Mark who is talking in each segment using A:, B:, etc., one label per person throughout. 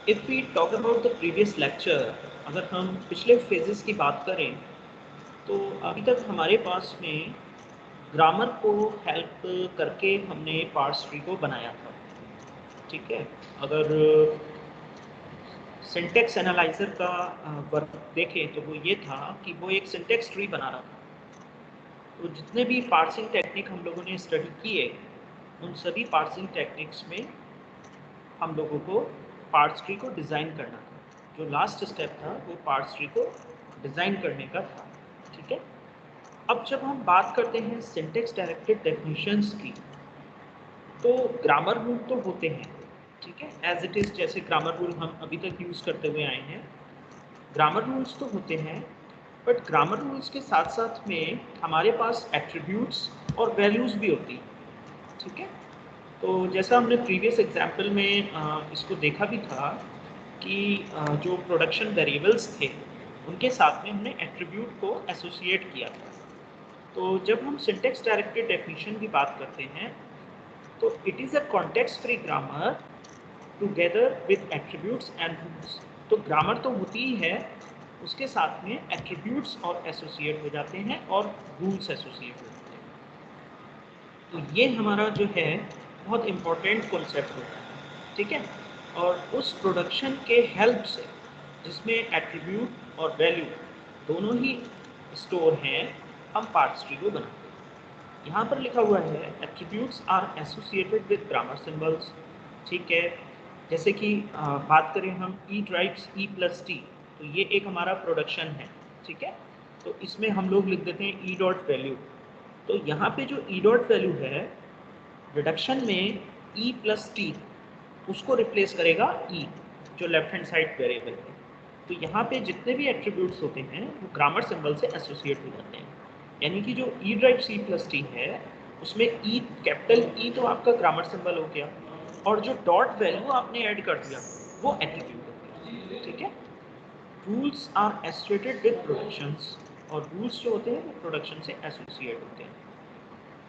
A: If we talk about the previous lecture, अगर हम पिछले फेजेस की बात करें तो अभी तक हमारे पास में ग्रामर को हेल्प करके हमने पार्स ट्री को बनाया था। ठीक है, अगर सिंटेक्स एनालाइजर का वर्क देखें तो वो ये था कि वो एक सिंटेक्स ट्री बना रहा था। तो जितने भी पार्सिंग टेक्निक हम लोगों ने स्टडी किए, उन सभी पार्सिंग टेक्निक्स में हम लोगों को पार्स ट्री को डिज़ाइन करना था। जो लास्ट स्टेप था वो पार्स ट्री को डिज़ाइन करने का था। ठीक है, अब जब हम बात करते हैं सिंटेक्स डायरेक्टेड डेफिनेशंस की, तो ग्रामर रूल तो होते हैं। ठीक है, एज इट इज़ जैसे ग्रामर रूल हम अभी तक यूज़ करते हुए आए हैं, ग्रामर रूल्स तो होते हैं, बट ग्रामर रूल्स के साथ साथ में हमारे पास एट्रीब्यूट्स और वैल्यूज़ भी होती हैं। ठीक है, तो जैसा हमने प्रीवियस एग्जाम्पल में इसको देखा भी था कि जो प्रोडक्शन वेरिएबल्स थे उनके साथ में हमने एट्रीब्यूट को एसोसिएट किया था। तो जब हम सिंटेक्स डायरेक्टेड डेफिनेशन की बात करते हैं तो it is a context free grammar together with attributes and rules. तो ग्रामर तो होती ही है, उसके साथ में एट्रीब्यूट्स और एसोसिएट हो जाते हैं और रूल्स एसोसिएट हो जाते हैं। तो ये हमारा जो है बहुत इम्पोर्टेंट कॉन्सेप्ट होता है। ठीक है, और उस प्रोडक्शन के हेल्प से जिसमें एट्रीब्यूट और वैल्यू दोनों ही स्टोर हैं, हम पार्ट्स ट्री को बनाते हैं। यहाँ पर लिखा हुआ है attributes are associated with grammar symbols. ठीक है, जैसे कि बात करें हम E drives E plus T, तो ये एक हमारा प्रोडक्शन है। ठीक है, तो इसमें हम लोग लिख देते हैं ई डॉट वैल्यू। तो यहाँ पे जो ई डॉट वैल्यू है रिडक्शन में ई प्लस टी, उसको रिप्लेस करेगा ई, जो लेफ्ट हैंड साइड वेरिएबल है। तो यहाँ पे जितने भी एट्रीब्यूट्स होते हैं वो ग्रामर सिंबल से एसोसिएट हो जाते हैं। यानी कि जो E drive C plus T है उसमें ई, कैपिटल ई तो आपका ग्रामर सिंबल हो गया, और जो डॉट वैल्यू आपने ऐड कर दिया वो एट्रीब्यूट हो गया। ठीक है, rules are associated with productions, और रूल्स जो होते हैं वो प्रोडक्शन से एसोसिएट होते हैं।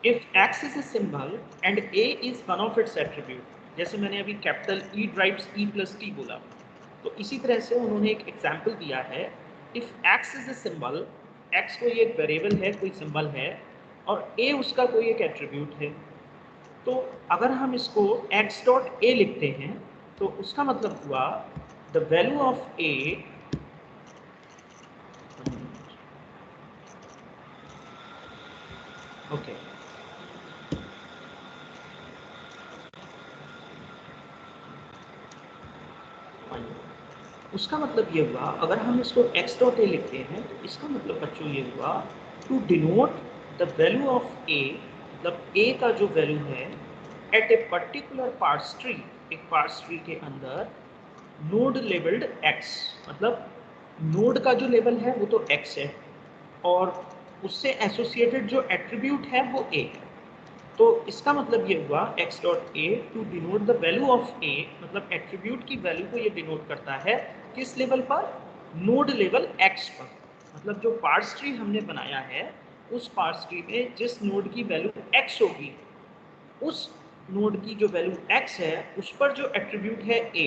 A: If x is a symbol and a is one of its attribute, जैसे मैंने अभी capital E drives E plus T बोला, तो इसी तरह से उन्होंने एक एग्जाम्पल दिया है। If x is a symbol, x कोई एक वेरिएबल है, कोई सिंबल है, और a उसका कोई एक एट्रीब्यूट है, तो अगर हम इसको x डॉट a लिखते हैं तो उसका मतलब हुआ the value of a, okay, उसका मतलब ये हुआ, अगर हम इसको x डॉट ए लिखते हैं तो इसका मतलब बच्चों ये हुआ to denote the value of a, मतलब a का जो वैल्यू है at a particular parse tree, एक पार्स ट्री के अंदर नोड लेबल्ड x, मतलब नोड का जो लेवल है वो तो x है और उससे एसोसिएटेड जो एट्रीब्यूट है वो a है। तो इसका मतलब ये हुआ x dot A to denote the value of a, मतलब एट्रीब्यूट की वैल्यू को ये डिनोट करता है किस लेवल पर, नोड लेवल x पर। मतलब जो पार्स ट्री हमने बनाया है उस पार्स ट्री में जिस नोड की वैल्यू x होगी, उस नोड की जो वैल्यू x है उस पर जो एट्रीब्यूट है a,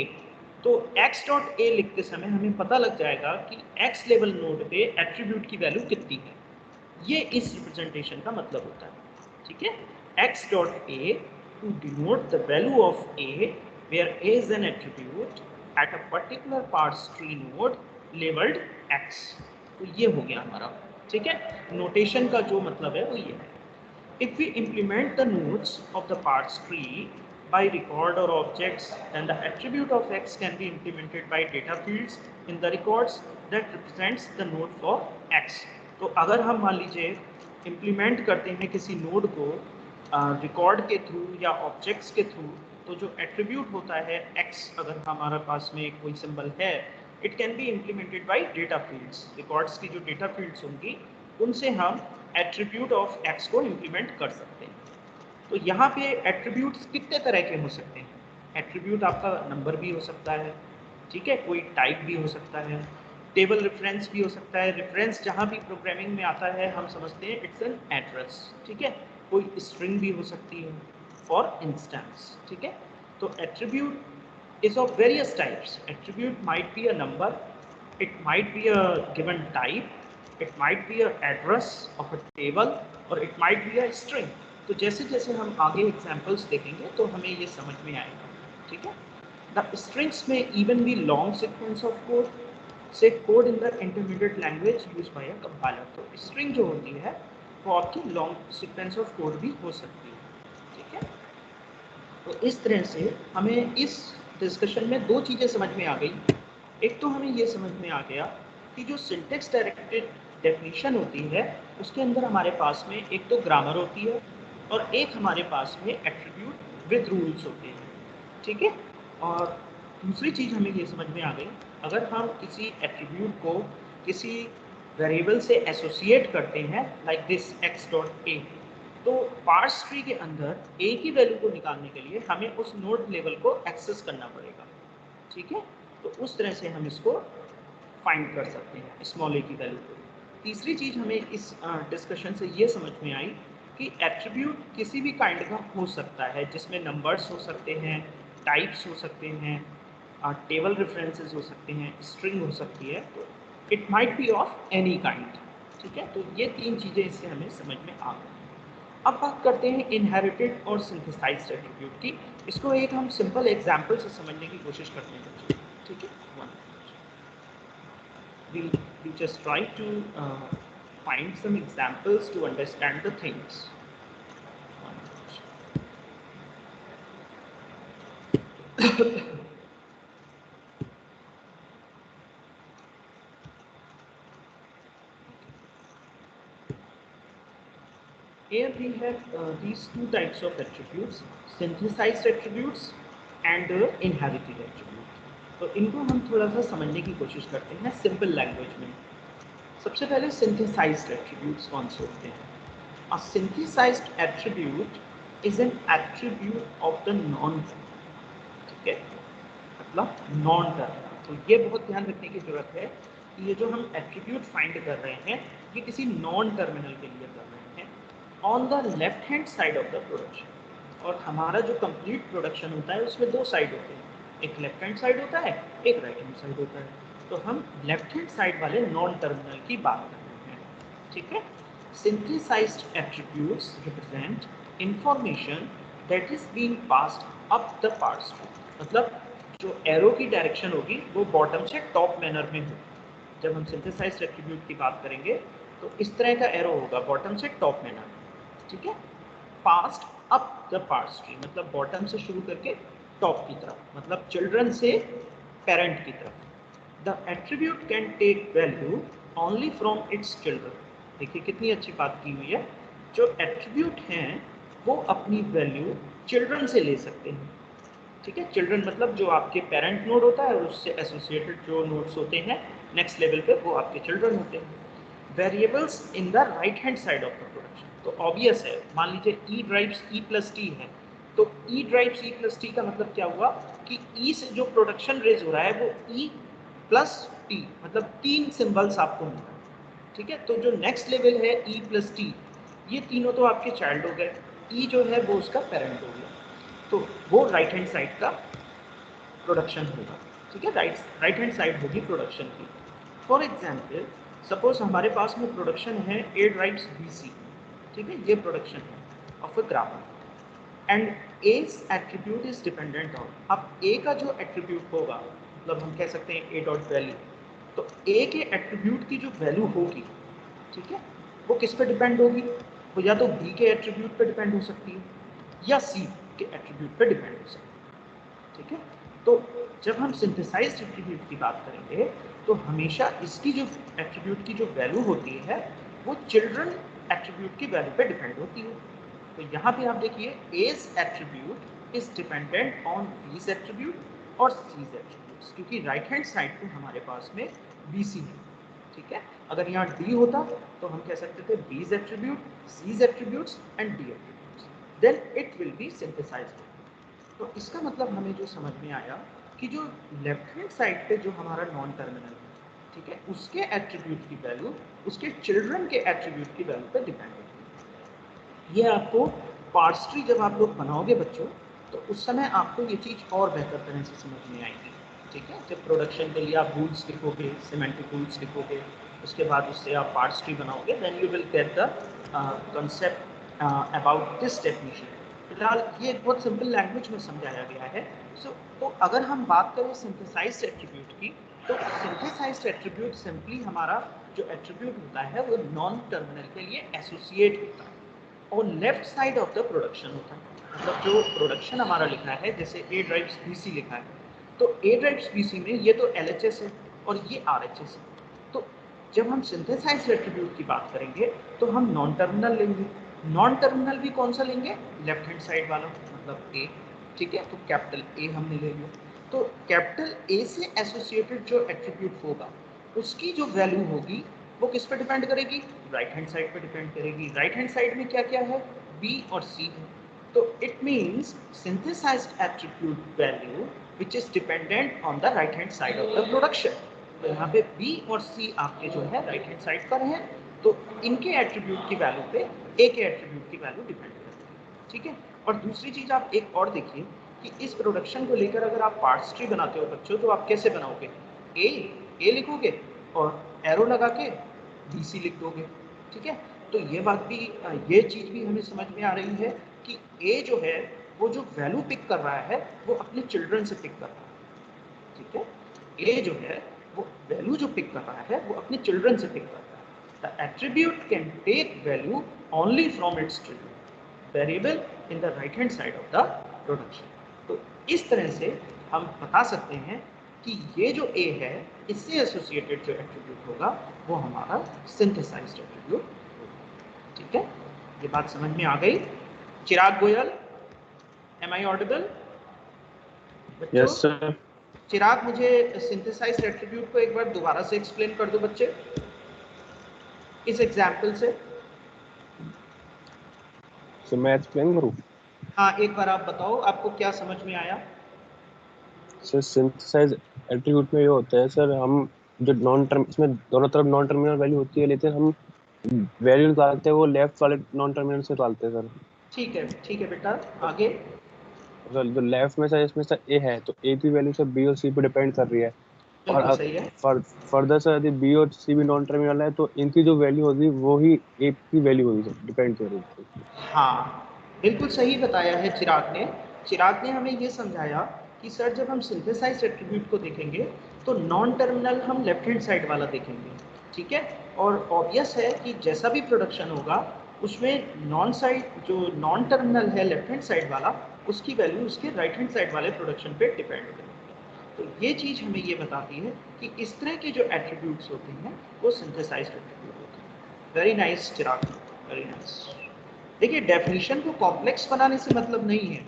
A: तो x डॉट ए लिखते समय हमें पता लग जाएगा कि x लेवल नोड पे एट्रीब्यूट की वैल्यू कितनी है। ये इस रिप्रेजेंटेशन का मतलब होता है। ठीक है, x dot a to denote the value of a where a is an attribute at a particular parse tree node labeled x। तो ये हो गया हमारा। ठीक है, नोटेशन का जो मतलब है वो ये है। If we implement the nodes of the parse tree by record or objects, then the attribute of x can be implemented by data fields in the records that represents the node for x। तो अगर हम मान लीजिए implement करते हैं किसी node को record के थ्रू या ऑब्जेक्ट्स के थ्रू, तो जो एट्रीब्यूट होता है x, अगर हमारे पास में कोई सिंबल है, it can be implemented by data fields. Records की जो डेटा फील्ड्स होंगी उनसे हम एट्रीब्यूट ऑफ x को इम्प्लीमेंट कर सकते हैं। तो यहाँ पे एट्रीब्यूट्स कितने तरह के हो सकते हैं? एट्रीब्यूट आपका नंबर भी हो सकता है, ठीक है, कोई टाइप भी हो सकता है, टेबल रेफरेंस भी हो सकता है। रेफरेंस जहाँ भी प्रोग्रामिंग में आता है हम समझते हैं इट्स एन एड्रेस। ठीक है, कोई स्ट्रिंग भी हो सकती है, फॉर इंस्टेंस। ठीक है, तो attribute is of various types. Attribute might be a number, it might be a given type, it might be a address of a table, और it might be a string. तो जैसे जैसे हम आगे examples देखेंगे तो हमें ये समझ में आएगा, ठीक है. The strings may even be long sequence of code, say code in the intermediate language used by a compiler. तो string जो होती है वो आपकी long sequence of code भी हो सकती है, ठीक है. तो इस तरह से हमें इस डिस्कशन में दो चीज़ें समझ में आ गई. एक तो हमें ये समझ में आ गया कि जो सिंटेक्स डायरेक्टेड डेफिनेशन होती है उसके अंदर हमारे पास में एक तो ग्रामर होती है और एक हमारे पास में एट्रीब्यूट विद रूल्स होते हैं, ठीक है. और दूसरी चीज़ हमें ये समझ में आ गई, अगर हम किसी एट्रीब्यूट को किसी वेरिएबल से एसोसिएट करते हैं लाइक दिस x डॉट ए, तो पार्स ट्री के अंदर ए की वैल्यू को निकालने के लिए हमें उस नोड लेवल को एक्सेस करना पड़ेगा, ठीक है. तो उस तरह से हम इसको फाइंड कर सकते हैं स्मॉल ए की वैल्यू को. तीसरी चीज़ हमें इस डिस्कशन से ये समझ में आई कि एट्रीब्यूट किसी भी काइंड का हो सकता है, जिसमें नंबर्स हो सकते हैं, टाइप्स हो सकते हैं, टेबल रेफरेंसेस हो सकते हैं, स्ट्रिंग हो सकती है, तो it might be of any kind, ठीक है. तो ये तीन चीज़ें इससे हमें समझ में आ गई. अब बात करते हैं इनहेरिटेड और सिंथेसाइज्ड एट्रीब्यूट की. इसको एक हम सिंपल एग्जांपल से समझने की कोशिश करते हैं, ठीक है. We just try to find some examples to understand the things. Here we have these two types of attributes, synthesized attributes and inherited attributes. तो इनको हम थोड़ा सा समझने की कोशिश करते हैं सिंपल लैंग्वेज में. सबसे पहले सिंथेसाइज्ड एट्रीब्यूट्स कौन से होते हैं? A synthesized attribute is an attribute of the non-term, ठीक है, मतलब नॉन टर्म. तो ये बहुत ध्यान रखने की जरूरत है कि ये जो हम एट्रीब्यूट फाइंड कर रहे हैं ये किसी नॉन टर्मिनल के लिए कर रहे हैं on the left hand side of the production. और हमारा जो कंप्लीट प्रोडक्शन होता है उसमें दो साइड होते हैं, एक लेफ्ट हैंड साइड होता है, एक राइट हैंड साइड होता है. तो हम लेफ्ट हैंड साइड वाले नॉन टर्मिनल की बात कर रहे हैं, ठीक है. Synthesized attributes represent information that is being passed up the parse tree. मतलब जो एरो की डायरेक्शन होगी वो बॉटम से टॉप मैनर में होगी. जब हम सिंथेसाइज्ड एट्रीब्यूट की बात करेंगे तो इस तरह का एरो होगा बॉटम से टॉप मैनर में, ठीक है. Passed up the parse tree मतलब बॉटम से शुरू करके टॉप की तरफ, मतलब चिल्ड्रन से पेरेंट की तरफ. The attribute can take value only from its children. देखिए कितनी अच्छी बात की हुई है. जो एट्रीब्यूट हैं वो अपनी वैल्यू चिल्ड्रन से ले सकते हैं, ठीक है. चिल्ड्रन मतलब जो आपके पेरेंट नोड होता है और उससे एसोसिएटेड जो नोड्स होते हैं नेक्स्ट लेवल पे वो आपके चिल्ड्रन होते हैं. Variables in the right hand side of the production. तो ऑब्वियस है, मान लीजिए ई ड्राइव्स ई प्लस टी है, तो ई ड्राइव्स ई प्लस टी का मतलब क्या हुआ कि ई से जो प्रोडक्शन रेज हो रहा है वो ई प्लस टी, मतलब तीन सिंबल्स आपको मिल रहा है, ठीक है. तो जो नेक्स्ट लेवल है ई प्लस टी, ये तीनों तो आपके चाइल्ड हो गए, ई जो है वो उसका पेरेंट हो गया, तो वो राइट हैंड साइड का प्रोडक्शन होगा, ठीक है. राइट हैंड साइड होगी प्रोडक्शन की. फॉर एग्जाम्पल सपोज हमारे पास में प्रोडक्शन है ए ड्राइव्स बी सी, ठीक है. ये प्रोडक्शन है of a grammar and A's attribute is dependent on. अब ए का जो एट्रीब्यूट होगा मतलब हम कह सकते हैं ए डॉट वैल्यू, तो ए के एट्रीब्यूट की जो वैल्यू होगी, ठीक है, वो किस पे डिपेंड होगी? वो या तो बी के एट्रीब्यूट पे डिपेंड हो सकती है या सी के एट्रीब्यूट पे डिपेंड हो सकती है, ठीक है. तो जब हम सिंथेसाइज्ड एट्रीब्यूट की बात करेंगे तो हमेशा इसकी जो एट्रीब्यूट की जो वैल्यू होती है वो चिल्ड्रन एट्रीब्यूट की वैल्यू पे डिपेंड होती है. तो यहाँ पे आप देखिए A's attribute is dependent on B's attribute और सीज एट्रीब्यूट्स, क्योंकि राइट हैंड साइड पे हमारे पास में बी सी है, ठीक है. अगर यहाँ डी होता तो हम कह सकते थे B's attribute, C's attributes and D attributes, then it will be synthesized. तो इसका मतलब हमें जो समझ में आया कि जो लेफ्ट हैंड साइड पे जो हमारा नॉन टर्मिनल है, ठीक है, उसके एट्रीब्यूट की वैल्यू उसके चिल्ड्रन के एट्रीब्यूट की वैल्यू पे डिपेंड होती है. ये आपको पार्स ट्री जब आप लोग बनाओगे बच्चों तो उस समय आपको ये चीज़ और बेहतर तरह से समझ में आएगी। ठीक है, जब प्रोडक्शन के लिए आप रूल्स लिखोगे, सिमेंटिक रूल्स लिखोगे, उसके बाद उससे आप पार्ट्स ट्री बनाओगे, then you will get the concept about this definition. फिलहाल ये एक बहुत सिंपल लैंग्वेज में समझाया गया है। तो अगर हम बात करें सिंथेसाइज्ड एट्रीब्यूट की, तो सिंथेसाइज्ड एट्रीब्यूट सिंपली हमारा जो एट्रीब्यूट होता है वो नॉन टर्मिनल के लिए एसोसिएट होता है और left side of the production होता है। मतलब जो प्रोडक्शन हमारा लिखा है, जैसे ए ड्राइव्स बीसी लिखा है, तो ए ड्राइव्स बीसी में ये तो एलएचएस है और ये आरएचएस है। तो जब हम सिंथेसाइज्ड एट्रीब्यूट की बात करेंगे तो हम नॉन टर्मिनल लेंगे। नॉन टर्मिनल भी कौन सा लेंगे? लेफ्ट हैंड साइड वाला, मतलब ए। ठीक है, तो कैपिटल ए हमने ले लिया। तो कैपिटल ए से एसोसिएटेड जो एट्रीब्यूट होगा उसकी जो वैल्यू होगी वो किस पे डिपेंड करेगी? राइट हैंड साइड पे डिपेंड करेगी। राइट हैंड साइड में क्या क्या है? बी और सी है। तो it means synthesized attribute value which is dependent on the right hand side of the production. तो यहाँ पे बी और सी आपके जो है राइट हैंड साइड पर हैं, तो इनके एट्रीब्यूट की वैल्यू पे ए के एट्रीब्यूट की वैल्यू डिपेंड करती है। ठीक है, और दूसरी चीज आप एक और देखिए कि इस प्रोडक्शन को लेकर अगर आप पार्ट्स ट्री बनाते हो बच्चों, तो आप कैसे बनाओगे? ए लिखोगे और एरो लगा के बीसी लिख दोगे। ठीक है, तो ये बात भी, ये चीज भी हमें समझ में आ रही है कि ए जो है वो जो वैल्यू पिक कर रहा है वो अपने चिल्ड्रन से पिक कर रहा है। ठीक है, ए जो है वो वैल्यू जो पिक कर रहा है वो अपने चिल्ड्रन से पिक कर रहा है। The attribute can take value only from its children variable in the right hand side of the production. तो इस तरह से हम बता सकते हैं कि ये जो ए है इससे एसोसिएटेड जो एट्रीब्यूट होगा वो हमारा सिंथेसाइज्ड एट्रीब्यूट होगा। ठीक है, ये बात समझ में आ गई? चिराग गोयल, एम आई ऑडिबल? बच्चों,
B: यस सर।
A: चिराग, मुझे सिंथेसाइज्ड एट्रीब्यूट को एक बार दोबारा से एक्सप्लेन कर दो बच्चे, इस एग्जांपल से।
B: सर मैं एक्सप्लेन करूँ?
A: हाँ, एक बार आप बताओ, आपको क्या समझ में आया?
B: सर सिंथेसाइज एट्रीब्यूट में ये होता है सर, हम जो नॉन टर्म, इसमें दोनों तरफ नॉन टर्मिनल वैल्यू होती है, लेकिन हम वैल्यू निकालते हैं वो लेफ्ट वाले नॉन टर्मिनल से निकालते हैं सर।
A: ठीक है बेटा, आगे।
B: सर जो लेफ्ट में सर, इसमें सर ए है, तो ए की वैल्यू सर बी और सी पे डिपेंड कर रही है।
A: बिल्कुल
B: और
A: सही है।
B: फर्दर सर यदि बी और सी भी नॉन टर्मिनल है तो इनकी जो वैल्यू होगी वो ही ए की वैल्यू होगी सर, डिपेंड करेगी।
A: हाँ, बिल्कुल सही बताया है चिराग ने। चिराग ने हमें ये समझाया कि सर जब हम सिंथेसाइज्ड एट्रीब्यूट को देखेंगे तो नॉन टर्मिनल हम लेफ्ट हैंड साइड वाला देखेंगे। ठीक है, और ऑब्वियस है कि जैसा भी प्रोडक्शन होगा उसमें नॉन साइड जो नॉन टर्मिनल है लेफ्ट हैंड साइड वाला, उसकी वैल्यू उसके राइट हैंड साइड वाले प्रोडक्शन पे डिपेंड करेगी। तो ये चीज़ हमें ये बताती है कि इस तरह के जो एट्रीब्यूट्स होते हैं वो सिंथेसाइज्ड एट्रीब्यूट होते हैं। वेरी नाइस चिराग, वेरी नाइस। देखिए, डेफिनेशन को कॉम्प्लेक्स बनाने से मतलब नहीं है,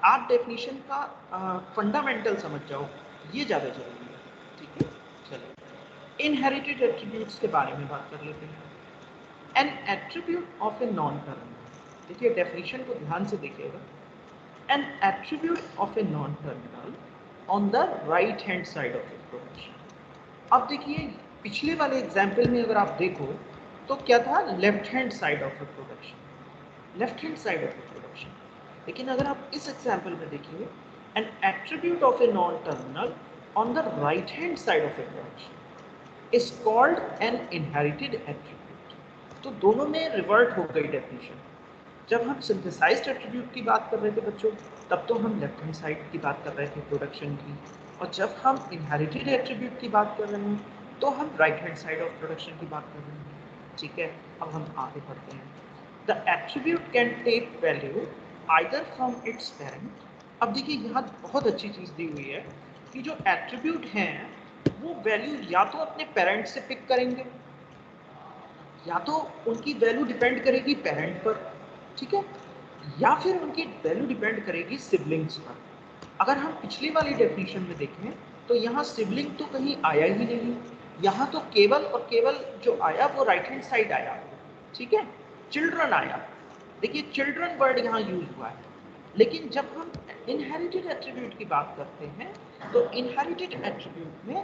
A: आप डेफिनेशन का फंडामेंटल समझ जाओ, ये ज़्यादा जरूरी है। ठीक है, चलिए इनहेरिटेड एट्रीब्यूट्स के बारे में बात कर लेते हैं। N attribute of A non terminal, देखिए डेफिनेशन को ध्यान से देखिएगा। N attribute of A non terminal on the right hand side of A production. अब देखिए, पिछले वाले एग्जाम्पल में अगर आप देखो तो क्या था? Left hand side of A production, left hand side of the production. लेकिन अगर आप इस एग्जांपल में देखिए, N attribute of A non terminal on the right hand side of A production is called an inherited attribute. तो दोनों में revert हो गई डेफिनेशन। जब हम सिंथेसाइज्ड एट्रीब्यूट की बात कर रहे थे बच्चों, तब तो हम लेफ्ट हैंड साइड की बात कर रहे थे प्रोडक्शन की, और जब हम इनहेरिटेड एट्रीब्यूट की बात कर रहे हैं तो हम right hand side of production की बात कर रहे हैं। ठीक है, अब हम आगे बढ़ते हैं। The attribute can take value either from its parent। अब देखिए, यहाँ बहुत अच्छी चीज़ दी हुई है कि जो एट्रीब्यूट हैं वो वैल्यू या तो अपने पेरेंट से पिक करेंगे या तो उनकी वैल्यू डिपेंड करेगी पेरेंट पर। ठीक है, या फिर उनकी वैल्यू डिपेंड करेगी सिबलिंग्स पर। अगर हम पिछली वाली डेफिनेशन में देखें तो यहाँ सिबलिंग तो कहीं आया ही नहीं, यहाँ तो केवल और केवल जो आया वो राइट हैंड साइड आया। ठीक है, चिल्ड्रन आया। देखिए, चिल्ड्रन वर्ड यहाँ यूज हुआ है। लेकिन जब हम इनहेरिटेड एट्रीब्यूट की बात करते हैं तो इनहेरिटेड एट्रीब्यूट में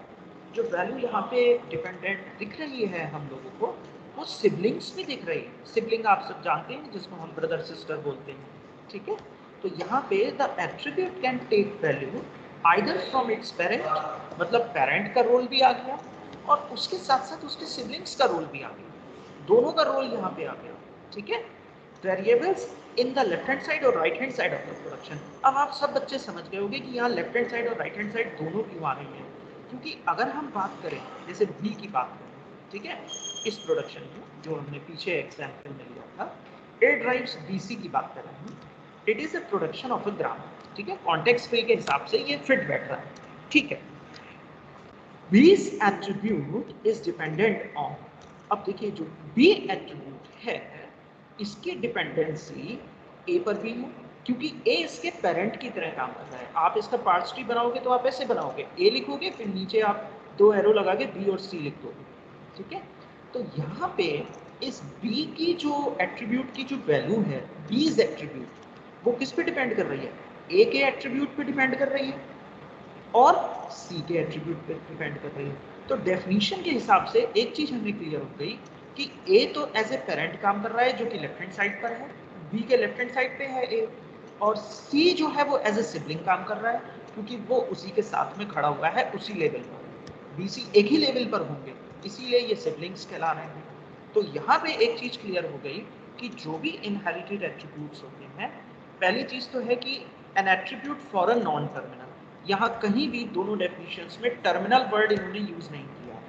A: जो वैल्यू यहाँ पे डिपेंडेंट दिख रही है हम लोगों को, वो सिबलिंग्स में दिख रही है। सिबलिंग आप सब जानते हैं जिसको हम ब्रदर सिस्टर बोलते हैं। ठीक है, तो यहाँ पे the attribute can take value either from its parent, मतलब पेरेंट का रोल भी आ गया और उसके साथ साथ उसके सिबलिंग्स का रोल भी आ गया, दोनों का रोल यहाँ पे आ गया। ठीक है, variables in the left hand side और right hand side of the production. अब आप सब बच्चे समझ गए होंगे कि यहाँ लेफ्ट हैंड साइड और राइट हैंड साइड दोनों क्यों आ रही है, क्योंकि अगर हम बात करें जैसे बी की बात करें, ठीक है, इस प्रोडक्शन में जो हमने पीछे एग्जाम्पल में लिया था, ए ड्राइव्स बीसी की बात कर रहे हैं, it is a production of a gram. ठीक है, कॉन्टेक्स्ट फ्री के हिसाब से ये फिट बैठ रहा है। ठीक है, बी's एट्रीब्यूट इज डिपेंडेंट ऑन, अब देखिए जो बी एट्रीब्यूट है इसकी डिपेंडेंसी ए पर भी है, क्योंकि ए इसके पेरेंट की तरह काम कर रहा है। आप इसका पार्ट्स ट्री बनाओगे तो आप ऐसे बनाओगे, ए लिखोगे फिर नीचे आप 2 एरो लगा के बी और सी लिख दोगे। ठीक है, तो यहाँ पे इस बी की जो एट्रीब्यूट की जो वैल्यू है, बी's एट्रीब्यूट, वो किस पे डिपेंड कर रही है, ए के एट्रीब्यूट पे डिपेंड कर रही है और सी के एट्रीब्यूट पे डिपेंड कर रही है। तो डेफिनेशन के हिसाब से एक चीज हमें क्लियर हो गई कि ए तो एज ए पेरेंट काम कर रहा है जो कि लेफ्ट हैंड साइड पर है, बी के लेफ्ट हैंड साइड पे है ए, और सी जो है वो एज ए सिबलिंग काम कर रहा है क्योंकि वो उसी के साथ में खड़ा हुआ है उसी लेवल पर, बी सी एक ही लेवल पर होंगे, इसीलिए ये सिबलिंग्स कहला रहे हैं। तो यहाँ पे एक चीज क्लियर हो गई कि जो भी इनहेरिटेड एट्रीब्यूट्स होते हैं, पहली चीज तो है कि N attribute for a non terminal, यहाँ कहीं भी दोनों डेफिनेशंस में टर्मिनल वर्ड इन्होंने यूज नहीं किया।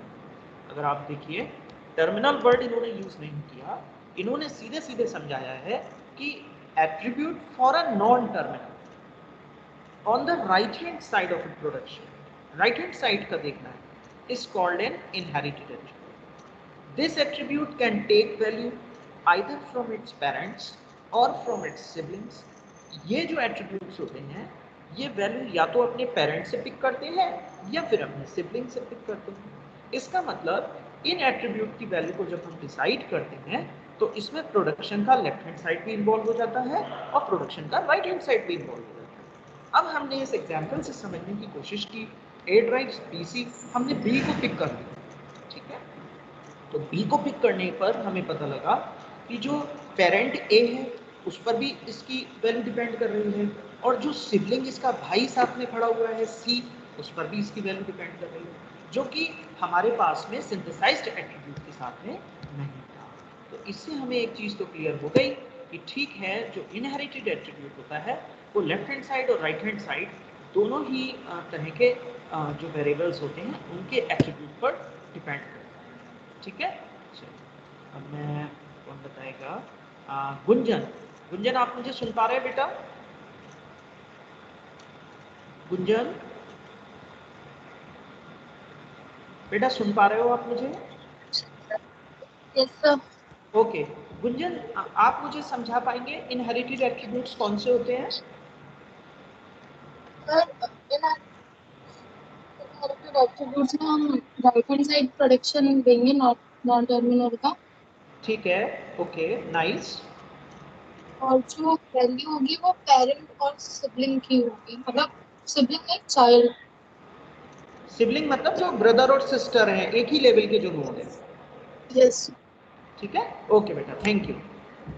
A: अगर आप देखिए टर्मिनल वर्ड इन्होंने यूज नहीं किया, इन्होंने सीधे सीधे समझाया है कि attribute for a non terminal on the right hand side of a production, right hand side का देखना है, is called an inherited attribute. This attribute can take value either from its parents और फ्रॉम इट्स सिबलिंग्स। ये जो attributes होते हैं ये value या तो अपने पेरेंट से पिक करते हैं या फिर अपने सिबलिंग से पिक करते हैं। इसका मतलब इन एट्रीब्यूट की वैल्यू को जब हम डिसाइड करते हैं तो इसमें प्रोडक्शन का लेफ्ट हैंड साइड भी इन्वॉल्व हो जाता है और प्रोडक्शन का राइट हैंड साइड भी इन्वॉल्व हो जाता है। अब हमने इस एग्जाम्पल से समझने की कोशिश की, ए ड्राइव्स बीसी, हमने बी को पिक कर लिया। ठीक है, तो बी को पिक करने पर हमें पता लगा कि जो पेरेंट ए है उस पर भी इसकी वैल्यू डिपेंड कर रही है और जो सिबलिंग इसका भाई साथ में खड़ा हुआ है सी, उस पर भी इसकी वैल्यू डिपेंड कर रही है, जो कि हमारे पास में सिंथेसाइज्ड एट्रीब्यूट के साथ में नहीं था। तो इससे हमें एक चीज़ तो क्लियर हो गई कि ठीक है, जो इनहेरिटेड एट्रीब्यूट होता है वो लेफ्ट हैंड साइड और राइट हैंड साइड दोनों ही तरह के जो वेरिएबल्स होते हैं उनके एट्रीब्यूट पर डिपेंड करता है। ठीक है, चलो अब मैं कौन बताएगा, गुंजन। गुंजन आप मुझे सुन पा रहे हैं बेटा? गुंजन बेटा सुन पा रहे हो आप मुझे?
C: Yes sir.
A: ओके गुंजन, आप मुझे समझा पाएंगे इनहेरिटेड एट्रीब्यूट्स कौन से होते हैं?
C: इनहेरिटेड एट्रीब्यूट्स में हम राइट हैंड साइड प्रोडक्शन देंगे नॉन टर्मिनल का।
A: ठीक है, ओके नाइस।
C: और जो वैल्यू होगी वो पेरेंट और सिबलिंग की होगी, मतलब सिबलिंग एक चाइल्ड।
A: सिबलिंग मतलब जो ब्रदर और सिस्टर हैं, एक ही लेवल के जो लोग हैं।
C: यस।
A: ठीक है, ओके बेटा, थैंक यू।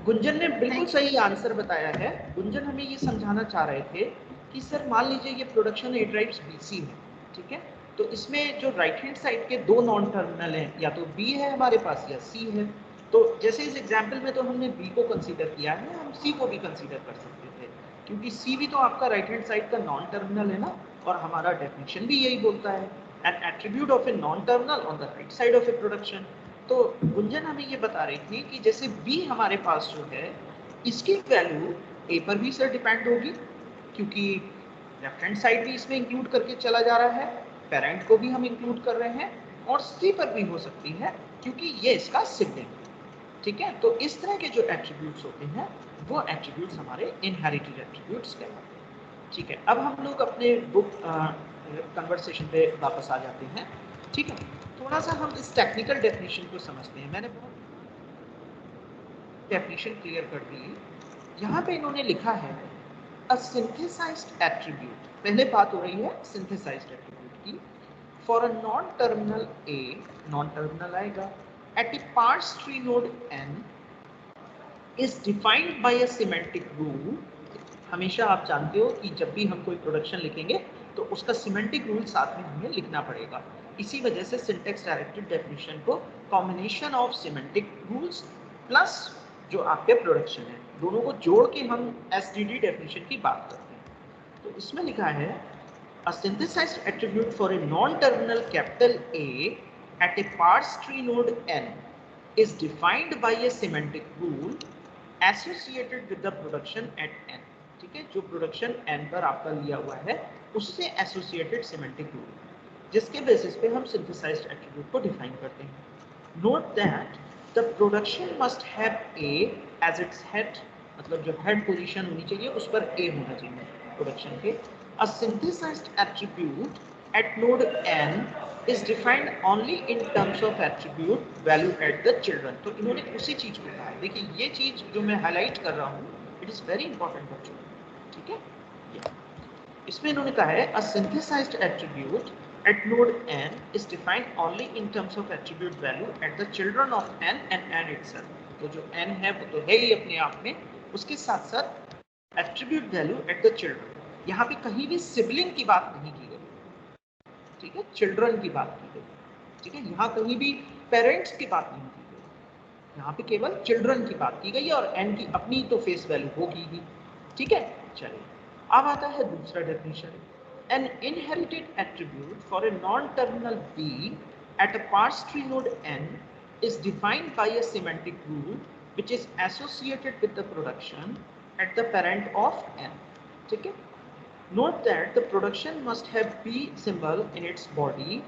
A: गुंजन ने बिल्कुल सही आंसर बताया है। गुंजन हमें ये समझाना चाह रहे थे कि सर मान लीजिए ये प्रोडक्शन ए ड्राइव्स बीसी है, ठीक है, तो इसमें जो राइट हैंड साइड के दो नॉन टर्मिनल हैं, या तो बी है हमारे पास या सी है। तो जैसे इस एग्जाम्पल में तो हमने बी को कंसीडर किया है, हम सी को भी कंसीडर कर सकते थे क्योंकि सी भी तो आपका राइट हैंड साइड का नॉन टर्मिनल है ना, और हमारा डेफिनेशन भी यही बोलता है, N attribute of A non terminal on the right side of A production. तो गुंजन हमें ये बता रही थी कि जैसे बी हमारे पास जो है इसकी वैल्यू ए पर भी सर डिपेंड होगी क्योंकि लेफ्ट हैंड साइड भी इसमें इंक्लूड करके चला जा रहा है, पेरेंट को भी हम इंक्लूड कर रहे हैं, और सी पर भी हो सकती है क्योंकि ये इसका सिबलिंग है। ठीक है, तो इस तरह के जो एट्रीब्यूट्स होते हैं वो एट्रीब्यूट्स हमारे इनहेरिटेड एट्रीब्यूट्स कहलाते हैं। ठीक है, अब हम लोग अपने बुक कन्वर्सेशन पे वापस आ जाते हैं। ठीक है, थोड़ा सा हम इस टेक्निकल डेफिनेशन को समझते हैं। मैंने बहुत डेफिनेशन क्लियर कर दी। यहाँ पे इन्होंने लिखा है अ सिंथेसाइज्ड एट्रीब्यूट, पहले बात हो रही है सिंथेसाइज्ड एट्रीब्यूट की, for a non terminal A, non terminal आएगा, at a parse tree node n is defined by a semantic rule हमेशा आप जानते हो कि जब भी हम कोई प्रोडक्शन लिखेंगे तो उसका सिमेंटिक रूल साथ में हमें लिखना पड़ेगा। इसी वजह से सिंटैक्स डायरेक्टेड डेफिनेशन को combination of semantic rules plus जो आपके प्रोडक्शन है, दोनों को जोड़ के हम एसटीडी डेफिनेशन की बात करते हैं। तो इसमें लिखा है a synthesized attribute for a non-terminal capital A at a parse tree node n is defined by a semantic rule associated with the production at n। ठीक है, जो प्रोडक्शन n पर आपका लिया हुआ है उससे एसोसिएटेड सिमेंटिक रूल जिसके बेसिस पे हम सिंथेसाइज्ड एट्रीब्यूट को डिफाइन करते हैं। Note that the production must have a as its head, मतलब जो हेड पोजीशन होनी चाहिए उस पर a होना चाहिए प्रोडक्शन के। A synthesized attribute at node n is defined only in terms of attribute value at the children। तो इन्होंने उसी चीज को कहा है। देखिए ये चीज जो मैं हाईलाइट कर रहा हूँ इट इज वेरी इंपॉर्टेंट बच्चों, ठीक है। इसमें इन्होंने कहा है a synthesized attribute at node n is defined only in terms of attribute value at the children of n and n itself। तो जो n है वो तो है ही अपने आप में, उसके साथ साथ attribute value at the children, यहाँ पे कहीं भी सिबलिंग की बात नहीं की गई, ठीक है, चिल्ड्रन की बात की गई, ठीक है, यहाँ कहीं भी पेरेंट्स की बात नहीं की गई, यहाँ पे केवल चिल्ड्रन की बात की गई है और एन की अपनी तो फेस वैल्यू होगी ही, ठीक है। चलिए अब आता है दूसरा definition, an inherited attribute for a non terminal B at a parse tree node N is defined by a semantic rule which is associated with the production at the parent of n, ठीक है। Note that the production must have B symbol in its body.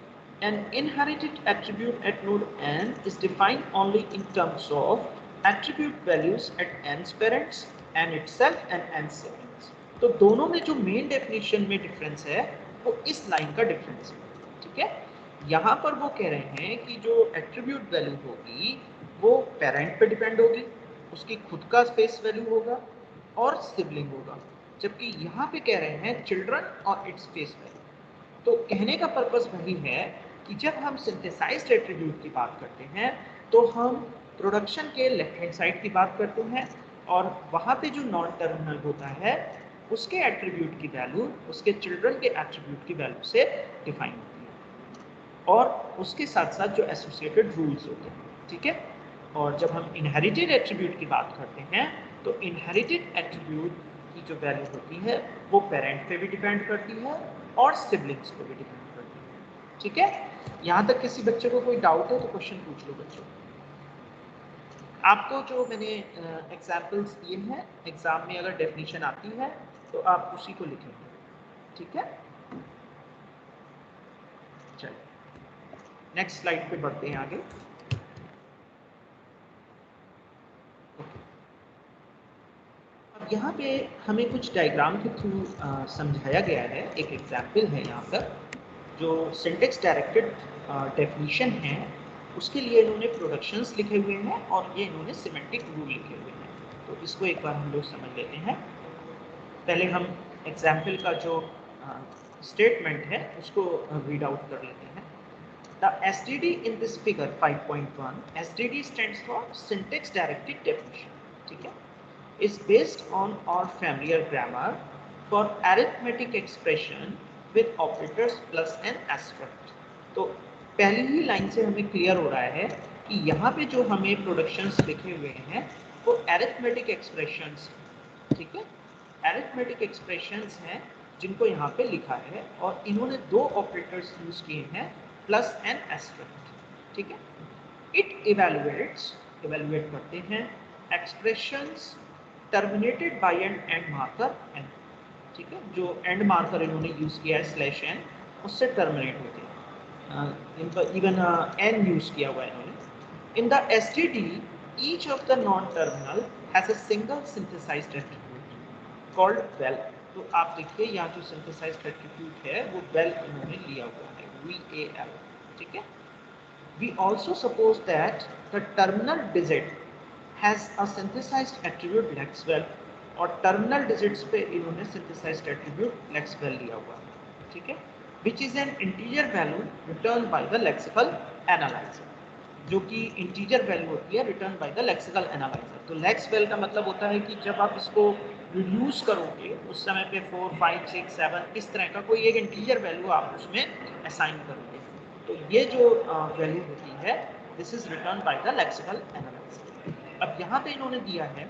A: An inherited attribute at node n is defined only in terms of attribute values at n's parents, n itself and n's siblings। तो दोनों में जो main definition में difference है वो इस line का difference है, ठीक है। यहाँ पर वो कह रहे हैं कि जो एट्रीब्यूट वैल्यू होगी वो पेरेंट पे डिपेंड होगी, उसकी खुद का स्पेस वैल्यू होगा और सिबलिंग होगा, जबकि यहाँ पे कह रहे हैं चिल्ड्रन और इट्स स्पेस वैल्यू। तो कहने का पर्पस वही है कि जब हम सिंथेसाइज्ड एट्रीब्यूट की बात करते हैं तो हम प्रोडक्शन के लेफ्ट हैंड साइड की बात करते हैं और वहाँ पे जो नॉन टर्मिनल होता है उसके एट्रीब्यूट की वैल्यू उसके चिल्ड्रन के एट्रीब्यूट की वैल्यू से डिफाइन होती है और उसके साथ साथ जो एसोसिएटेड रूल्स होते हैं, ठीक है। और जब हम इनहेरिटेड एट्रीब्यूट की बात करते हैं तो इनहेरिटेड एट्रीब्यूट की जो वैल्यू होती है वो पेरेंट पे भी डिपेंड करती है और सिबलिंग्स पे भी डिपेंड करती है, ठीक है। यहाँ तक किसी बच्चे को कोई डाउट है तो क्वेश्चन पूछ लो बच्चों। आपको जो मैंने एग्जाम्पल्स दिए हैं एग्जाम में अगर डेफिनेशन आती है तो आप उसी को लिखेंगे, ठीक है। चलिए नेक्स्ट स्लाइड पे बढ़ते हैं आगे। अब यहाँ पे हमें कुछ डायग्राम के थ्रू समझाया गया है, एक एग्जाम्पल है यहाँ पर जो सिंटैक्स डायरेक्टेड डेफिनेशन है उसके लिए इन्होंने प्रोडक्शंस लिखे हुए हैं और ये इन्होंने सिमेंटिक रूल लिखे हुए हैं। तो इसको एक बार हम लोग समझ लेते हैं। पहले हम एग्जाम्पल का जो स्टेटमेंट है उसको रीड आउट कर लेते हैं। The SDD in this figure 5.1, SDD stands for syntax directed definition, ठीक है, is based on our familiar grammar for arithmetic expression with operators plus and asterisk। तो पहली ही लाइन से हमें क्लियर हो रहा है कि यहाँ पे जो हमें प्रोडक्शंस लिखे हुए हैं वो arithmetic expressions, ठीक है, arithmetic expressions हैं जिनको यहाँ पे लिखा है और इन्होंने दो ऑपरेटर्स यूज किए हैं प्लस एंड एस्टेरिस्क, ठीक है। इट इवेलुएट करते हैं expressions terminated by an end marker N, ठीक है, जो एंड मार्कर इन्होंने यूज किया है स्लैश एन उससे टर्मिनेट होते हैं, इनका इवन एन यूज किया हुआ है इन्होंने। In the STD each of the non terminal has a single synthesized attribute called val. तो आप देखिए यहाँ जो सिंथेसाइज्ड एट्रीब्यूट है वो वेल इन्होंने लिया हुआ है, VAL, ठीक है। We also suppose that the terminal digit has a synthesized attribute lexwell और टर्मिनल डिजिट्स पे इन्होंने सिंथेसाइज्ड एट्रीब्यूट lexwell लिया हुआ है, ठीक है, which is an integer value returned by the lexical analyzer, जो कि इंटीजर वैल्यू होती है return by the lexical analyser. तो lexwell का मतलब होता है कि जब आप इसको रिड्यूस करोगे उस समय पे 4, 5, 6, 7 इस तरह का कोई एक इंटीजर वैल्यू आप उसमें असाइन करोगे। तो ये जो वैल्यू होती है this is return by the lexical analysis. अब यहाँ पे इन्होंने दिया है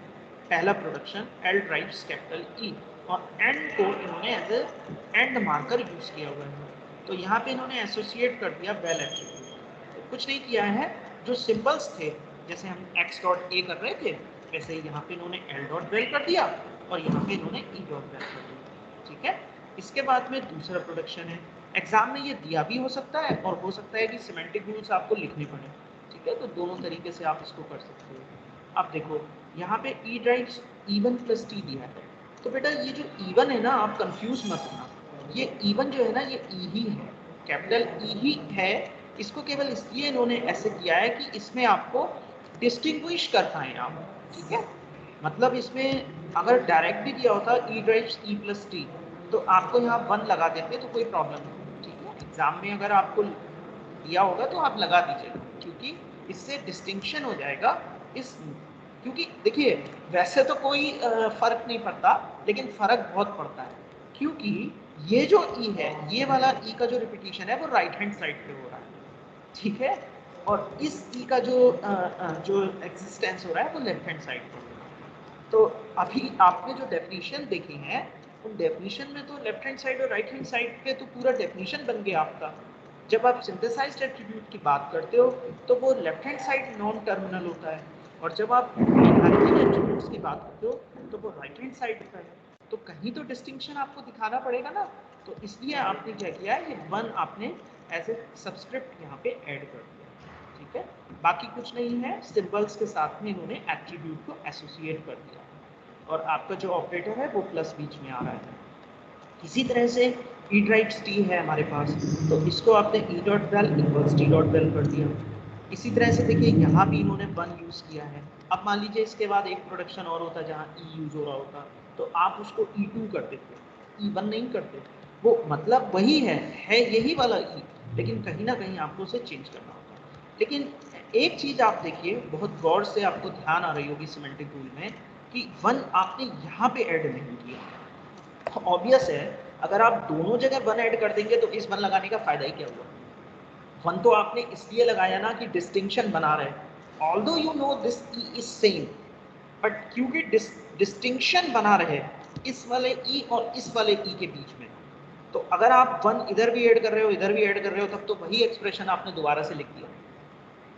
A: पहला production L drives capital E और एंड को इन्होंने as a end marker use किया हुआ है। तो यहाँ पे इन्होंने एसोसिएट कर दिया वेल एट्रीब्यूट। तो कुछ नहीं किया है, जो सिंबल्स थे जैसे हम x डॉट ए कर रहे थे वैसे ही यहाँ पे इन्होंने एल डॉट वेल कर दिया और यहाँ पे इन्होंने ई डॉट वेल कर दिया। ठीक है, इसके बाद में दूसरा प्रोडक्शन है। एग्जाम में ये दिया भी हो सकता है और हो सकता है कि सिमेंटिक रूल्स आपको लिखने पड़े। ठीक है, तो दोनों तरीके से आप इसको कर सकते हो। अब देखो यहाँ पे ई ड्राइव्स E1 प्लस टी दिया है, तो बेटा ये जो E1 है ना आप कंफ्यूज मत होना, ये E1 जो है ना ये E ही है, कैपिटल E ही है। इसको केवल इसलिए इन्होंने ऐसे किया है कि इसमें आपको डिस्टिंग्विश कर पाएं आप। ठीक है, मतलब इसमें अगर डायरेक्ट भी दिया होता ई ड्राइव्स ई प्लस टी तो आपको यहाँ 1 लगा देते तो कोई प्रॉब्लम नहीं। ठीक है, एग्जाम में अगर आपको दिया होगा तो आप लगा दीजिएगा, क्योंकि इससे डिस्टिंक्शन हो जाएगा इस, क्योंकि देखिए वैसे तो कोई फर्क नहीं पड़ता लेकिन फर्क बहुत पड़ता है, क्योंकि ये जो ई है ये वाला ई का जो रिपीटिशन है वो राइट हैंड साइड पे हो रहा है। ठीक है, और इस ई का जो एग्जिस्टेंस हो रहा है वो लेफ्ट हैंड साइड पे हो रहा है। तो अभी आपने जो डेफिनेशन देखी है उन डेफिनेशन में तो लेफ्ट हैंड साइड और राइट हैंड साइड के तो पूरा डेफिनेशन बन गया आपका। जब आप सिंथेसाइज्ड एट्रीब्यूट की बात करते हो तो वो left hand side non terminal होता है, और जब आप इनहेरिटेड एट्रीब्यूट्स की बात करते हो तो वो राइट हैंड साइड का है। तो कहीं तो डिस्टिंक्शन आपको दिखाना पड़ेगा ना, तो इसलिए आपने क्या किया है, ये 1 आपने एज ए सब्सक्रिप्ट यहाँ पे ऐड कर दिया। ठीक है, बाकी कुछ नहीं है, सिंबल्स के साथ में इन्होंने एट्रीब्यूट को एसोसिएट कर दिया और आपका जो ऑपरेटर है वो प्लस बीच में आ रहा है। इसी तरह से ई ड्राइव्स टी है हमारे पास, तो इसको आपने E dot well equals T dot well कर दिया। इसी तरह से देखिए यहाँ भी इन्होंने 1 यूज़ किया है। अब मान लीजिए इसके बाद एक प्रोडक्शन और होता जहाँ ई यूज़ हो रहा होता तो आप उसको E2 कर देते, E1 नहीं करते। वो मतलब वही है यही वाला ई, लेकिन कहीं ना कहीं आपको उसे चेंज करना होगा। लेकिन एक चीज़ आप देखिए, बहुत गौर से आपको ध्यान आ रही होगी सिमेंटिक रूल में कि 1 आपने यहाँ पे ऐड नहीं किया। ऑब्वियस है, अगर आप दोनों जगह 1 ऐड कर देंगे तो इस 1 लगाने का फायदा ही क्या हुआ। 1 तो आपने इसलिए लगाया ना कि डिस्टिंक्शन बना रहे, although you know this E is same, but क्योंकि डिस्टिंक्शन बना रहे इस वाले ई और इस वाले ई के बीच में, तो अगर आप 1 इधर भी ऐड कर रहे हो इधर भी ऐड कर रहे हो तब तो वही एक्सप्रेशन आपने दोबारा से लिख दिया।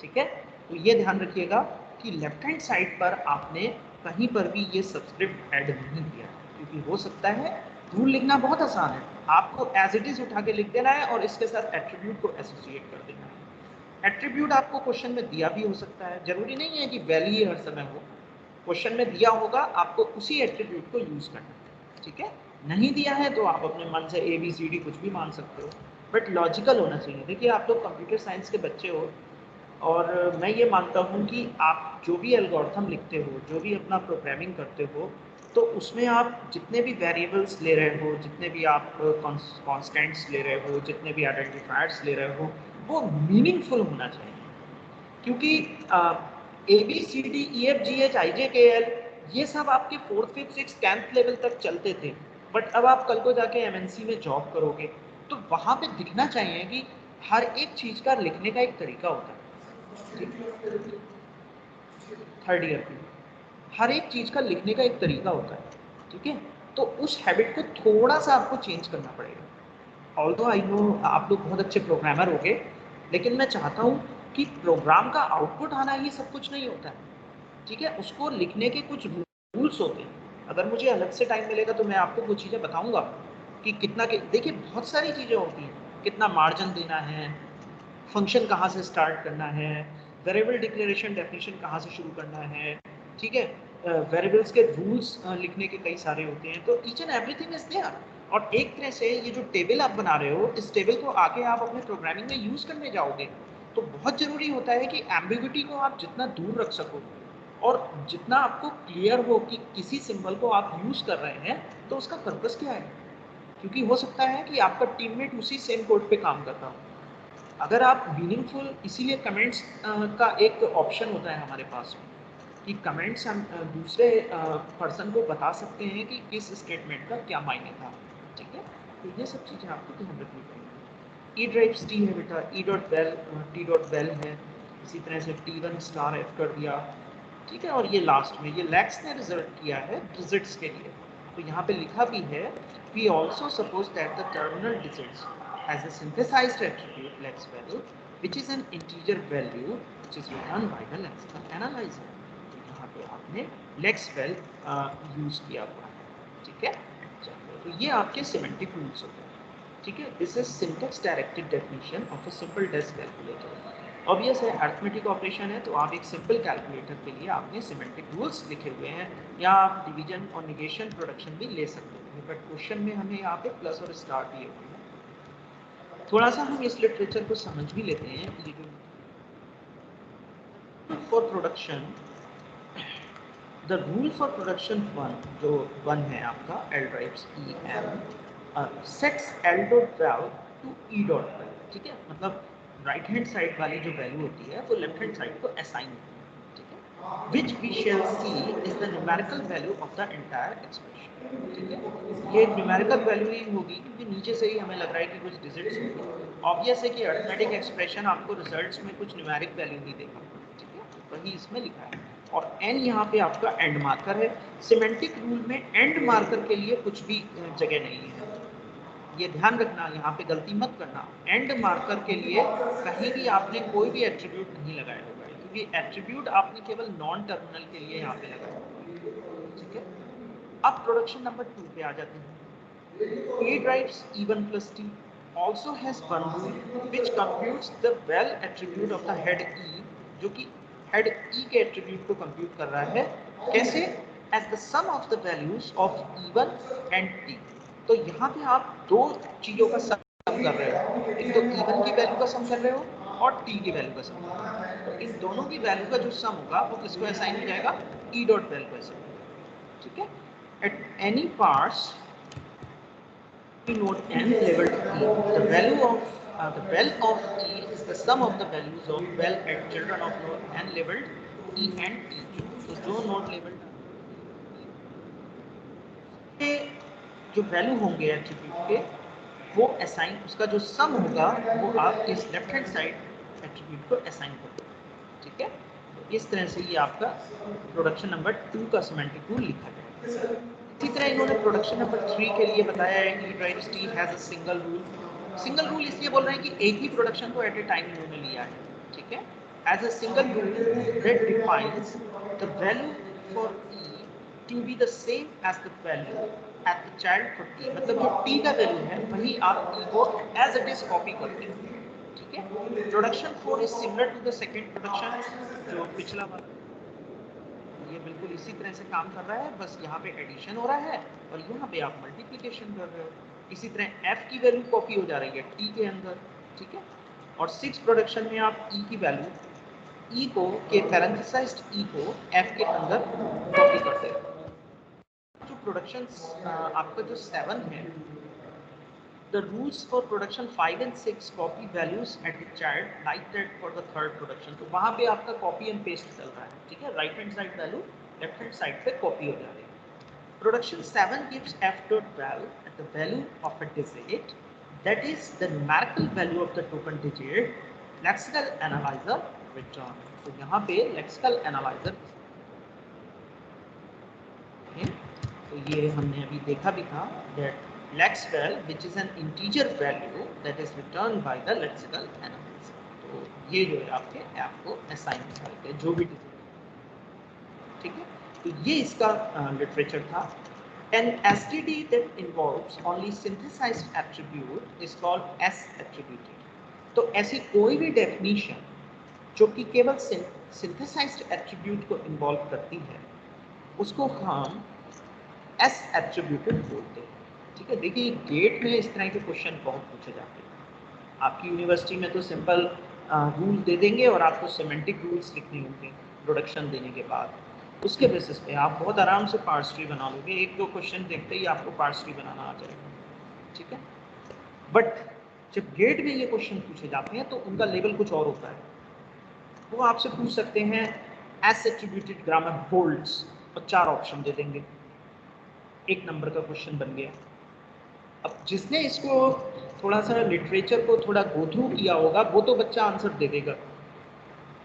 A: ठीक है, तो ये ध्यान रखिएगा कि लेफ्ट हैंड साइड पर आपने कहीं पर भी ये सब्सक्रिप्ट ऐड नहीं किया, क्योंकि हो सकता है रूल लिखना बहुत आसान है, आपको एज इट इज उठा के लिख देना है और इसके साथ एट्रीब्यूट को एसोसिएट कर देना है। एट्रीब्यूट आपको क्वेश्चन में दिया भी हो सकता है, जरूरी नहीं है कि वैल्यू हर समय हो, क्वेश्चन में दिया होगा आपको उसी एट्रीब्यूट को यूज करना है। ठीक है, नहीं दिया है तो आप अपने मन से ABCD कुछ भी मान सकते हो, बट लॉजिकल होना चाहिए। देखिए आप लोग कंप्यूटर साइंस के बच्चे हो और मैं ये मानता हूँ कि आप जो भी एल्गोरिथम लिखते हो, जो भी अपना प्रोग्रामिंग करते हो, तो उसमें आप जितने भी वेरिएबल्स ले रहे हो, जितने भी आप कॉन्स्टेंट्स ले रहे हो, जितने भी आइडेंटिफायर्स ले रहे हो, वो मीनिंगफुल होना चाहिए। क्योंकि ABCDEFGHIJKL ये सब आपके 4th 5th 6th 10th level तक चलते थे, बट अब आप कल को जाके MNC में जॉब करोगे तो वहाँ पे दिखना चाहिए कि हर एक चीज़ का लिखने का एक तरीका होता है। थर्ड ईयर में हर एक चीज़ का लिखने का एक तरीका होता है। ठीक है, तो उस हैबिट को थोड़ा सा आपको चेंज करना पड़ेगा। ऑल्दो आई नो आप लोग बहुत अच्छे प्रोग्रामर होगे, लेकिन मैं चाहता हूँ कि प्रोग्राम का आउटपुट आना ही सब कुछ नहीं होता है। ठीक है, उसको लिखने के कुछ रूल्स होते हैं। अगर मुझे अलग से टाइम मिलेगा तो मैं आपको कुछ चीज़ें बताऊंगा कि कितना के, देखिए बहुत सारी चीज़ें होती हैं, कितना मार्जिन देना है, फंक्शन कहाँ से स्टार्ट करना है, वेरिएबल डिक्लेरेशन डेफिनेशन कहाँ से शुरू करना है। ठीक है, वेरिएबल्स के रूल्स लिखने के कई सारे होते हैं, तो each and everything is there. और एक तरह से ये जो टेबल आप बना रहे हो, इस टेबल को आगे आप अपने प्रोग्रामिंग में यूज़ करने जाओगे तो बहुत ज़रूरी होता है कि एम्बिग्युइटी को आप जितना दूर रख सको और जितना आपको क्लियर हो कि किसी सिंबल को आप यूज़ कर रहे हैं तो उसका पर्पस क्या है। क्योंकि हो सकता है कि आपका टीममेट उसी सेम कोड पे काम कर रहा हो। अगर आप मीनिंगफुल, इसीलिए कमेंट्स का एक ऑप्शन होता है हमारे पास में कि कमेंट्स हम दूसरे पर्सन को बता सकते हैं कि किस स्टेटमेंट का क्या मायने था, ठीक है। तो ये सब चीज़ें आपको ध्यान रखनी पड़ेगी। ई ड्राइव्स टी है बेटा, E dot well T dot well है, इसी तरह से T1 स्टार एफ कर दिया, ठीक है। और ये लास्ट में ये लेक्स ने रिजल्ट किया है डिजिट्स के लिए, तो यहाँ पे लिखा भी है we also suppose that the terminal digits has a synthesized attribute lex value which is an integer value which is returned by the lexical analyzer। तो यहाँ पे आपने lexvel यूज किया हुआ है, ठीक है। तो ये आपके सिमेंटिक रूल्स होते हैं, ठीक है। This is syntax directed definition of a simple desk calculator. Obvious है अरिथमेटिक ऑपरेशन है, तो आप एक सिंपल कैलकुलेटर के लिए आपने सिमेंटिक रूल्स लिखे हुए हैं, या आप डिवीजन और निगेशन प्रोडक्शन भी ले सकते हैं, बट क्वेश्चन में हमें यहाँ पे प्लस और स्टार दिए हुए हैं। थोड़ा सा हम इस लिटरेचर को समझ भी लेते हैं। ये जो for production, the rule for production 1 जो 1 है आपका L drives E M sets L dot value to E dot value, ठीक है। मतलब राइट हैंड साइड वाली जो वैल्यू होती है वो लेफ्ट हैंड साइड को असाइन होती है, ठीक है। Which we shall see is the numerical value of the entire expression, ठीक है। ये न्यूमेरिकल वैल्यू ही होगी क्योंकि नीचे से ही हमें लग रहा है कि कुछ डिजिट्स होंगे। ऑब्वियस है कि अरिथमेटिक एक्सप्रेशन आपको रिजल्ट्स में कुछ न्यूमेरिक वैल्यू ही देगा, ठीक है। वही इसमें लिखा है, और एन यहाँ पे आपका एंड मार्कर है। सिमेंटिक रूल में एंड मार्कर के लिए कुछ भी जगह नहीं है, ये ध्यान रखना, यहाँ पे गलती मत करना। एंड मार्कर के लिए कहीं भी आपने कोई भी एट्रीब्यूट नहीं लगाया होगा, क्योंकि एट्रीब्यूट आपने केवल नॉन टर्मिनल के लिए यहाँ पे लगाया होगा, ठीक है। अब प्रोडक्शन नंबर 2 पे आ जाते हैं। A drives E1 plus T also has one rule which computes the well attribute of the head E, जो कि head E के attribute को compute कर रहा है, कैसे? As the sum of the values of E1 and T। तो यहाँ पे आप दो चीजों का सम कर रहे हो, एक तो E1 की वैल्यू का सम कर रहे हो और T की वैल्यू का सम कर रहे हो। तो इन दोनों की वैल्यू का जो सम होगा वो किसको असाइन हो जाएगा? E डॉट वैल्यू को असाइन, ठीक है। At any parts node n labeled E, the value of the well of E is the sum of the values of well at children of node n labeled E and T। तो जो node labelled के जो value होंगे attribute के वो assign, उसका जो सम होगा वो आप इस लेफ्ट हैंड साइड एट्रीब्यूट को असाइन कर दो, ठीक है। तो इस तरह से ये आपका प्रोडक्शन नंबर 2 का सिमेंटिक रूल लिखा गया है। इसी तरह इन्होंने प्रोडक्शन नंबर 3 के लिए बताया है कि drive still has a single rule. Single rule इसलिए बोल रहे हैं कि एक ही प्रोडक्शन को एट ए टाइम इन्होंने लिया है, ठीक है। As a single rule that defines the value for E to be the same as the value at the child for T. मतलब जो टी का वैल्यू है वही आप ई को एज इट इज कॉपी करते हैं, ठीक है। Production 4 is similar to the second production जो पिछला वाला, ये बिल्कुल इसी तरह से काम कर रहा है, बस यहाँ पे एडिशन हो रहा है और यहाँ पे आप मल्टीप्लिकेशन कर रहे हो। इसी तरह f की वैल्यू कॉपी हो जा रही है t के अंदर, ठीक है। और 6 प्रोडक्शन में आप e की वैल्यू e को के पैरेंथेसाइज्ड e को f के अंदर कॉपी करते हो। जो प्रोडक्शन आपका जो 7 है, the rules for production 5 and 6 copy values at the child like that for the third production। तो वहाँ पे आपका copy and paste चल रहा है, ठीक है। Right hand side value left hand side पे कॉपी हो जा रही है। Production 7 gives f dot val at the value of a digit that is the numerical value of the token digit lexical analyzer return। तो यहाँ पे lexical analyzer, तो ये हमने अभी देखा भी था that lexval which is an integer value that is returned by the lexical analyzer। तो ये जो है आपके ऐप को असाइन करते हैं जो भी डिजिट, ठीक है। तो ये इसका लिटरेचर था। An STD that involves only synthesized attribute is called S attributed। तो ऐसी कोई भी डेफिनेशन जो कि केवल सिंथेसाइज्ड एट्रीब्यूट को इन्वॉल्व करती है उसको हम एस एट्रीब्यूटेड बोलते हैं, ठीक है। देखिए गेट में इस तरह के क्वेश्चन बहुत पूछे जाते हैं। आपकी यूनिवर्सिटी में तो सिंपल रूल दे देंगे और आपको सिमेंटिक रूल्स लिखने होंगे प्रोडक्शन देने के बाद, उसके बेसिस पे आप बहुत आराम से पार्स ट्री बना लोगे। एक दो क्वेश्चन देखते ही आपको पार्स ट्री बनाना आ जाएगा, ठीक है। बट जब गेट में ये क्वेश्चन पूछे जाते हैं तो उनका लेवल कुछ और होता है। वो आपसे पूछ सकते हैं एस एट्रीब्यूटेड ग्रामर होल्ड्स, और 4 ऑप्शन दे देंगे। 1 नंबर का क्वेश्चन बन गया। अब जिसने इसको थोड़ा सा लिटरेचर को थोड़ा गो थ्रू किया होगा वो तो बच्चा आंसर दे देगा,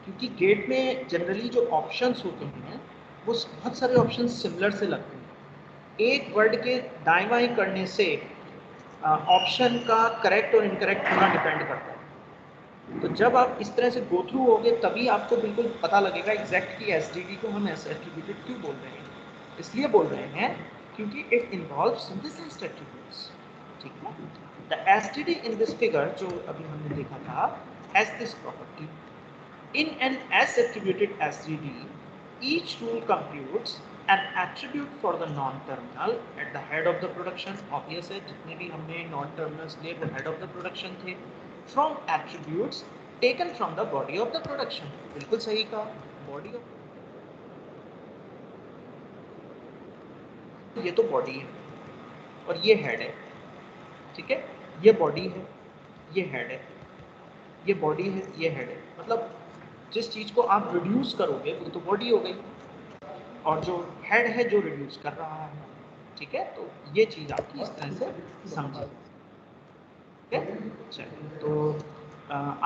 A: क्योंकि गेट में जनरली जो ऑप्शंस होते हैं वो बहुत सारे ऑप्शंस सिमिलर से लगते हैं। एक वर्ड के दाएं बाएं करने से ऑप्शन का करेक्ट और इनकरेक्ट होना डिपेंड करता है। तो जब आप इस तरह से गो थ्रू होगे तभी आपको बिल्कुल पता लगेगा एग्जैक्ट कि एसडीडी को हम एस एट्रीब्यूटेड क्यों बोल रहे हैं। इसलिए बोल रहे हैं क्योंकि इट इन्वॉल्व सिंथेसाइज्ड एट्रीब्यूट्स, ठीक है। The STD in this figure जो अभी हमने देखा था has this property. In an S-attributed SGD, each rule computes an attribute for the non-terminal at the head of the production. Obvious है, जितने भी हमने non-terminals लिए वो head of the production थे. From attributes taken from the body of the production. बिल्कुल सही कहा, body of ये तो body है और ये head है, ठीक है। ये body है, ये head है, ये body है, ये head है। मतलब जिस चीज को आप रिड्यूस करोगे वो तो बॉडी हो गई, और जो हेड है जो रिड्यूस कर रहा है, ठीक है। तो ये चीज आपकी इस तरह से समझिए, ठीक है। चलिए, तो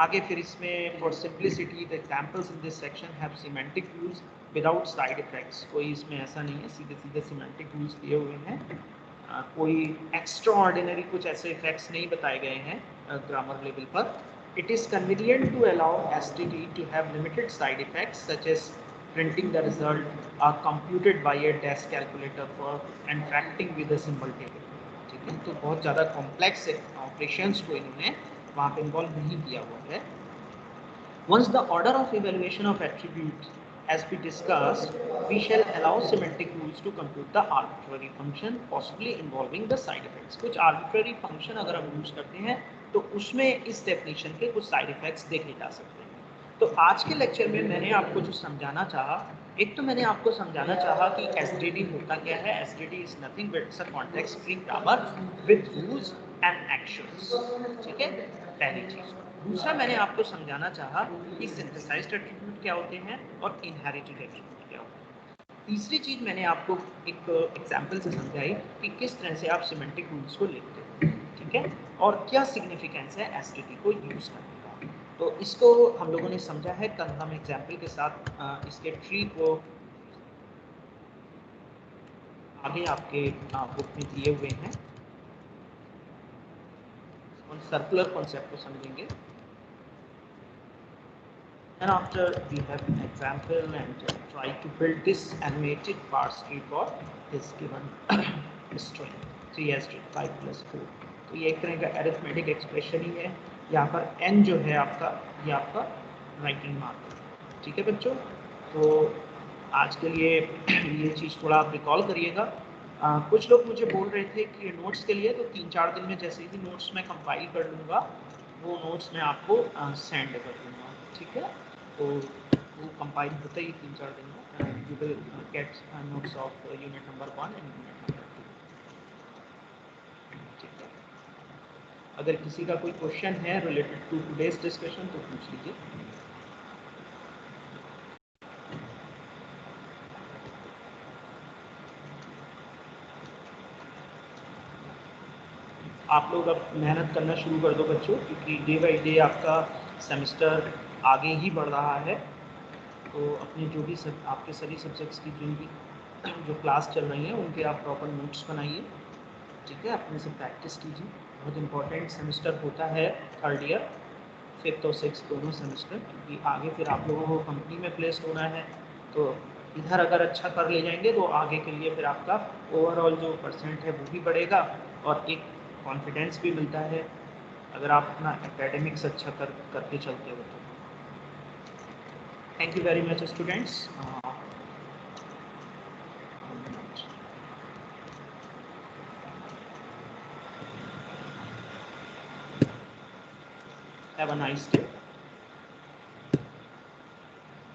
A: आगे फिर इसमें for simplicity the examples in this section have semantic rules without side effects. कोई इसमें ऐसा नहीं है, सीधे सीधे सिमेंटिक रूल्स दिए हुए हैं। कोई एक्स्ट्रा ऑर्डिनरी कुछ ऐसे इफेक्ट्स नहीं बताए गए हैं ग्रामर लेवल पर। It is convenient to allow STD to have limited side effects such as printing the result are computed by a desk calculator for interacting with a symbol table, ठीक है। तो बहुत ज़्यादा कॉम्प्लेक्स ऑपरेशंस को इन्होंने वहाँ पे इन्वॉल्व नहीं किया हुआ है। Once the order of evaluation of attributes has been discussed, we shall allow semantic rules to compute the arbitrary function, possibly involving the side effects. कुछ arbitrary function अगर हम यूज करते हैं तो उसमें इस डेफिनेशन के कुछ साइड इफेक्ट्स देखे जा सकते हैं। तो आज के लेक्चर में मैंने आपको जो समझाना चाहा, एक तो मैंने आपको समझाना चाहा कि एसडीडी होता क्या है। SDD is nothing but a context free grammar with rules and actions, ठीक है, पहली चीज। दूसरा मैंने आपको समझाना चाहा कि सिंथेसाइज्ड एट्रीब्यूट क्या होते हैं और इनहेरिटेड एट्रीब्यूट क्या होते हैं। तीसरी चीज मैंने आपको एक एग्जांपल से समझाई कि किस तरह से आप सिमेंटिक रूल्स को लिखते हैं, ठीक है, और क्या सिग्निफिकेंस है एसटीडी को यूज करने का। तो इसको हम लोगों ने समझा है। कल हम एग्जांपल के साथ इसके ट्री को आगे आपके बुक में दिए हुए हैं और सर्कुलर कॉन्सेप्ट को समझेंगे। And after we have an example and try to build this animated parse tree for this given string 3 string 5 plus 4। तो ये एक तरह का अरिथमेटिक एक्सप्रेशन ही है। यहाँ पर n जो है आपका, ये आपका राइटिंग मार्क, ठीक है बच्चों। तो आज के लिए ये चीज़ थोड़ा आप रिकॉल करिएगा। कुछ लोग मुझे बोल रहे थे कि नोट्स के लिए, तो 3-4 दिन में जैसे ही नोट्स मैं कंपाइल कर लूँगा वो नोट्स मैं आपको सेंड कर दूँगा, ठीक है। तो वो कंपाइल होते ही 3-4 दिन में you will gate notes of unit number 1 and unit number 2, ठीक है। अगर किसी का कोई क्वेश्चन है रिलेटेड टू टुडेज डिस्कशन तो पूछ लीजिए। आप लोग अब मेहनत करना शुरू कर दो बच्चों, क्योंकि डे बाई डे आपका सेमेस्टर आगे ही बढ़ रहा है। तो अपने जो भी आपके सभी सब्जेक्ट्स की जो क्लास चल रही हैं उनके आप प्रॉपर नोट्स बनाइए, ठीक है। अपने से प्रैक्टिस कीजिए। बहुत इंपॉर्टेंट सेमेस्टर होता है थर्ड ईयर, 5th और 6th दोनों सेमेस्टर, क्योंकि आगे फिर आप लोगों को कंपनी में प्लेस होना है। तो इधर अगर अच्छा कर ले जाएंगे तो आगे के लिए फिर आपका ओवरऑल जो परसेंट है वो भी बढ़ेगा और एक कॉन्फिडेंस भी मिलता है अगर आप अपना एकेडमिक्स अच्छा करके चलते हो तो। Thank you very much students. Have a nice day.